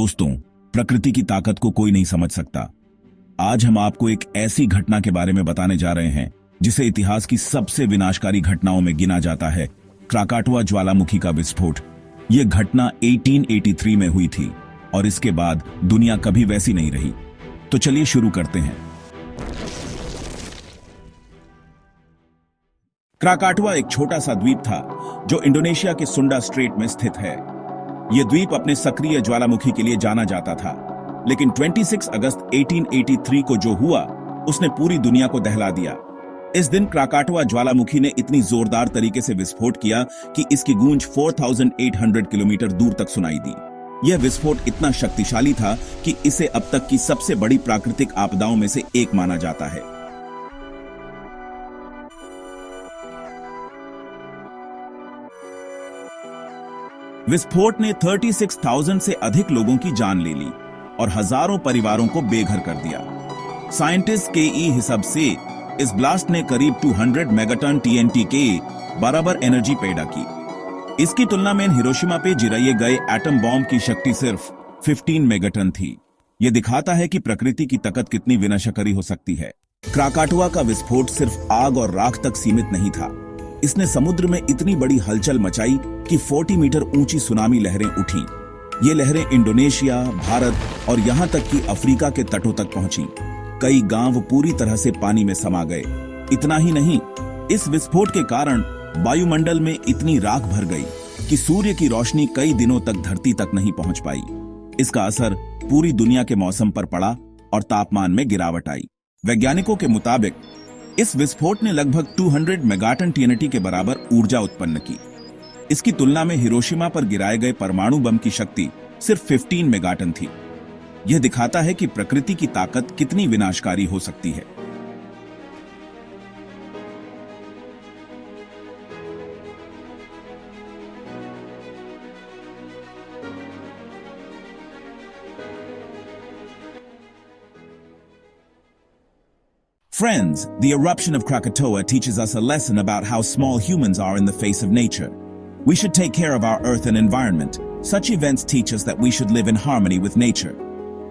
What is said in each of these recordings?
दोस्तों, प्रकृति की ताकत को कोई नहीं समझ सकता। आज हम आपको एक ऐसी घटना के बारे में बताने जा रहे हैं जिसे इतिहास की सबसे विनाशकारी घटनाओं में गिना जाता है, क्राकाटुआ ज्वालामुखी का विस्फोट। यह घटना 1883 में हुई थी और इसके बाद दुनिया कभी वैसी नहीं रही। तो चलिए शुरू करते हैं। क्राकाटुआ एक छोटा सा द्वीप था जो इंडोनेशिया के सुंडा स्ट्रेट में स्थित है। यह द्वीप अपने सक्रिय ज्वालामुखी के लिए जाना जाता था, लेकिन 26 अगस्त 1883 को जो हुआ उसने पूरी दुनिया को दहला दिया। इस दिन क्राकाटुआ ज्वालामुखी ने इतनी जोरदार तरीके से विस्फोट किया कि इसकी गूंज 4800 किलोमीटर दूर तक सुनाई दी। यह विस्फोट इतना शक्तिशाली था कि इसे अब तक की सबसे बड़ी प्राकृतिक आपदाओं में से एक माना जाता है। विस्फोट ने 36,000 से अधिक लोगों की जान ले ली और हजारों परिवारों को बेघर कर दिया। साइंटिस्ट के हिसाब से इस ब्लास्ट ने करीब 200 मेगाटन TNT के बराबर एनर्जी पैदा की। इसकी तुलना में हिरोशिमा पे गिराए गए एटम बॉम्ब की शक्ति सिर्फ 15 मेगाटन थी। यह दिखाता है कि प्रकृति की ताकत कितनी विनाशकारी हो सकती है। क्राकाटुआ का विस्फोट सिर्फ आग और राख तक सीमित नहीं था। इसने समुद्र में इतनी बड़ी हलचल मचाई कि 40 मीटर ऊंची सुनामी लहरें उठी। ये लहरें इंडोनेशिया, भारत और यहां तक कि अफ्रीका के तटों तक पहुंची। कई गांव पूरी तरह से पानी में समा गए। इतना ही नहीं, इस विस्फोट के कारण वायुमंडल में इतनी राख भर गई कि सूर्य की रोशनी कई दिनों तक धरती तक नहीं पहुंच पाई। इसका असर पूरी दुनिया के मौसम पर पड़ा और तापमान में गिरावट आई। वैज्ञानिकों के मुताबिक इस विस्फोट ने लगभग 200 मेगाटन TNT के बराबर ऊर्जा उत्पन्न की। इसकी तुलना में हिरोशिमा पर गिराए गए परमाणु बम की शक्ति सिर्फ 15 मेगाटन थी। यह दिखाता है कि प्रकृति की ताकत कितनी विनाशकारी हो सकती है। Friends, the eruption of Krakatoa teaches us a lesson about how small humans are in the face of nature. We should take care of our earth and environment. Such events teach us that we should live in harmony with nature.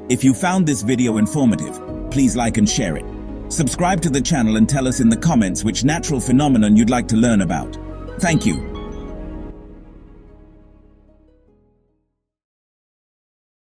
If you found this video informative, please like and share it. Subscribe to the channel and tell us in the comments which natural phenomenon you'd like to learn about. Thank you.